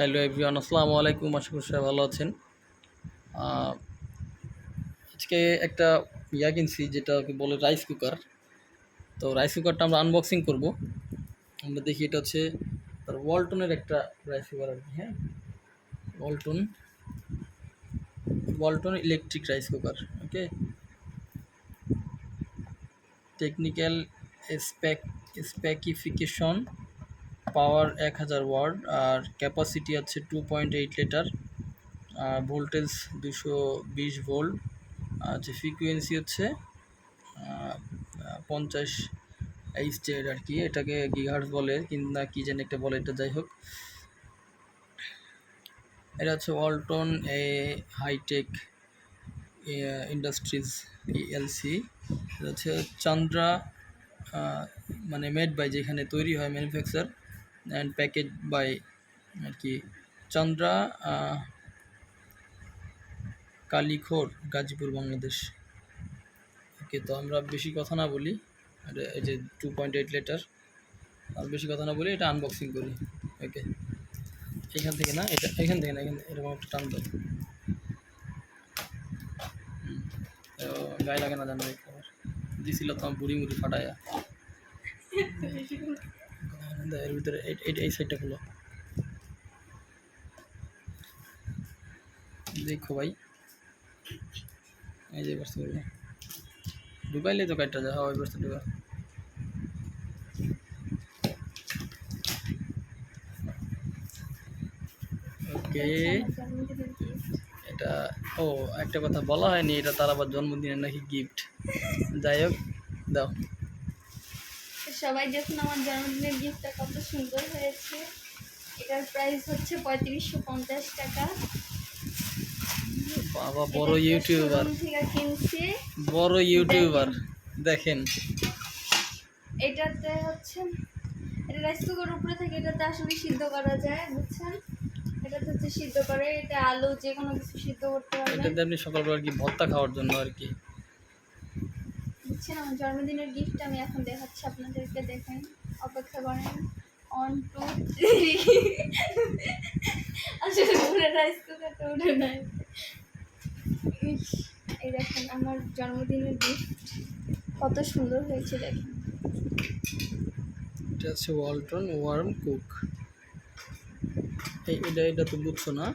Hello everyone, আসসালামু আলাইকুম। আশা করি সবাই ভালো আছেন। আজকে একটা কিনছি, যেটাকে বলে রাইস কুকার। তো রাইস কুকারটা আমরা আনবক্সিং করব। আমরা দেখি, এটা হচ্ছে ওয়ালটনের একটা রাইস কুকার আর কি। হ্যাঁ, ওয়ালটন ইলেকট্রিক রাইস কুকার। ওকে, টেকনিক্যাল স্পেকিফিকেশন, পাওয়ার 1000 ওয়াট, আর ক্যাপাসিটি আছে 2.8 লিটার, ভোল্টেজ 220 ভোল্ট, যে ফ্রিকুয়েন্সি হচ্ছে 50 এইচজেড আর কি। এটাকে গিগাহার্টজ বলে কিংবা কি জানি একটা বলে, এটা যাই হোক। এটা হচ্ছে ওয়ালটন হাইটেক ইন্ডাস্ট্রিজ পিএলসি। এটা হচ্ছে চান্দ্রা, মানে মেড বাই, যেখানে তৈরি হয়, ম্যানুফ্যাকচার অ্যান্ড প্যাকেজ বাই আর কি, চান্দ্রা কালিখোর, গাজীপুর, বাংলাদেশ। ওকে, তো আমরা বেশি কথা না বলি, এই যে 2.8 লিটার, আর বেশি কথা না বলি, এটা আনবক্সিং করি। ওকে, এখান থেকে না, এখান থেকে না, এরকম একটা টান দাও, গায়ে লাগে না জানো। খাবার দিছিল তো বুড়ি মুড়ি ফাটাইয়া। এর ভিতরে এই সাইডটা খুলো, দেখো ভাই, এই যে বস্তু ঢুকাইলে তো কাটটা যায়। ওই বস্তু ঢুকা। ওকে, এটা একটা কথা বলা হয়নি, এটা তার আবার জন্মদিনের নাকি গিফট। যাই হোক, দাও। সবাই দেখুন আমার জন্মদিনের গিফটটা কত সুন্দর হয়েছে। এটার প্রাইস হচ্ছে 3550 টাকা। বাবা, বড় ইউটিউবার, কিনছি, বড় ইউটিউবার। দেখেন, এটাতে হচ্ছে, এটা রাইস কুকার উপরে থেকে এটাতে আসলে সিদ্ধ করা যায়, বুঝছেন? এটাতে হচ্ছে সিদ্ধ করে, এটা আলু যে কোনো কিছু সিদ্ধ করতে পারবেন। এটাতে আপনি সকালবেলা আর কি ভর্তা খাওয়ার জন্য আর কি। বুঝছেন, আমার জন্মদিনের গিফট আমি এখন দেখাচ্ছি আপনাদেরকে, দেখেন, অপেক্ষা করেন। 1 2 3 আসলে পুরো রাইস কুকারটা উঠে নাই। এই দেখেন আমার জন্মদিনের গিফট কত সুন্দর হয়েছে, দেখেন। এটা হচ্ছে ওয়ালটন ওয়ার্ম কুক। এটা তো বুঝছো না,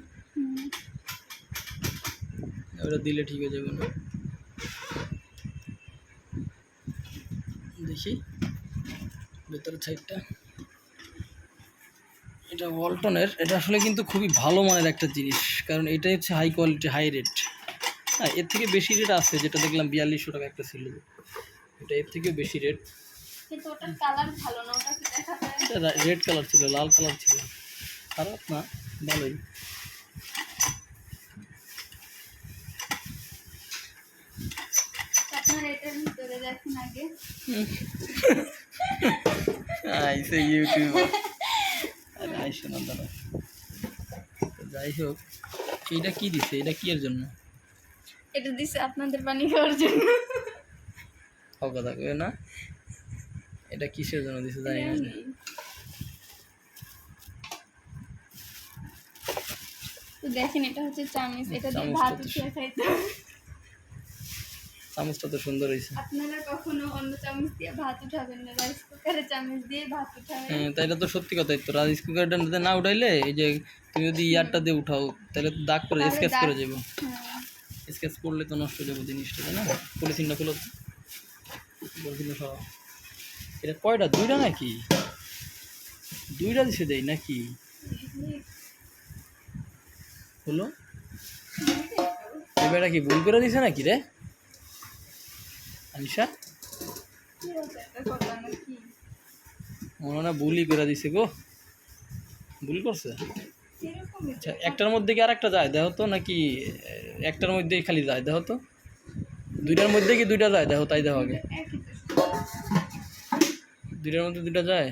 ওটা দিলে ঠিক হয়ে যাবে না। দেখি ভেতরের সাইডটা, এটা ওয়ালটনের। এটা আসলে কিন্তু খুবই ভালো মানের একটা জিনিস, কারণ এটাই হচ্ছে হাই কোয়ালিটি, হাই রেট। হ্যাঁ, এর থেকে বেশি রেট আছে, যেটা দেখলাম 4200 টাকা একটা ছিল। এটা এর থেকেও বেশি রেট, কিন্তু ওটার কালার ভালো না, ওটা কি দেখা যায়? এটা রেড কালার ছিল, লাল কালার ছিল, খারাপ না, ভালোই। আপনারা এটার ভিতরে দেখেন আগে। আইসে ইউটিউবার, আরে আইসো না, দাঁড়া। যাই হোক, এইটা কি দিছে? এটা কি এর জন্য? এটা দিছে আপনাদের পানি খাওয়ার জন্য। কথা কই না, এটা কিসের জন্য দিছে জানি না। তো দেখেন, এটা হচ্ছে চামচ, এটা দিয়ে ভাত উঠিয়ে খাইতে হবে। চামচটা তো সুন্দর হয়েছে। আপনারা কখনো অন্য চামচ দিয়ে ভাত উঠাবেন না, রাইস কুকারে চামচ দিয়ে ভাত উঠাবেন। হ্যাঁ, তাই তো সত্যি কথাই তো। রাইস কুকারটা না উঠাইলে, এই যে তুমি যদি ইয়ারটা দিয়ে উঠাও, তাহলে তো দাগ করে স্কেচ করে যাবো। স্কেচ করলে তো নষ্ট হয়ে যাবো জিনিসটা, তাই না? পলিথিনটা খুলো, পলিথিনটা সরাও। এটা কয়টা? দুইটা নাকি? দুইটা দিছে দেয় নাকি? হলো, এবারটা কি ভুল করে দিছে নাকি রে আনিশা? মনে না ভুলই করে দিছে গো, ভুল করছে। আচ্ছা, একটার মধ্যে কি আর একটা যায় দেখো তো, নাকি একটার মধ্যেই খালি যায় দেখো তো? দুইটার মধ্যে কি দুইটা যায় দেখো, তাই দেখো আগে। দুইটার মধ্যে দুইটা যায়,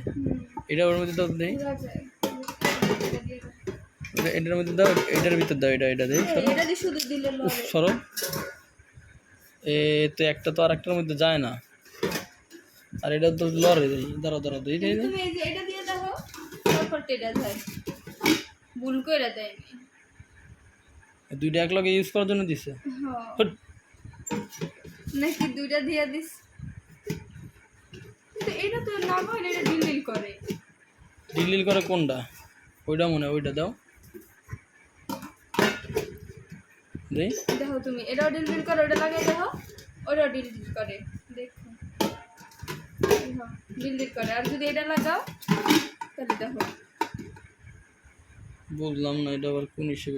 এটা ওর মধ্যে দাও, দেই এটার মধ্যে দাও, এটার ভিতর দাও, এটা দেই সরো। এ তো একটা তো আর একটার মধ্যে যায় না, আর এটা তো লড়ে দেই। দাঁড়াও দাঁড়াও, দেই দেই। ভুল করে দেয়নি। দুইটা এক লগে ইউজ করার জন্য দিছে। হ্যাঁ হুট। নাকি দুইটা দিয়ে দিস, কিন্তু এটা তো না হয় এটা ডিল করে। ডিলিল করে কোনটা? ওইটা মনে হয়, ওইটা দাও দেই। দেখো তুমি এটাও ডিল করে, ওটা লাগাই দেখো, ওটাও ডিল করে, দেখো ডিল করে। আর যদি এটা লাগাও তাহলে দেখো। বুঝলাম না এটা আবার কোন হিসেবে।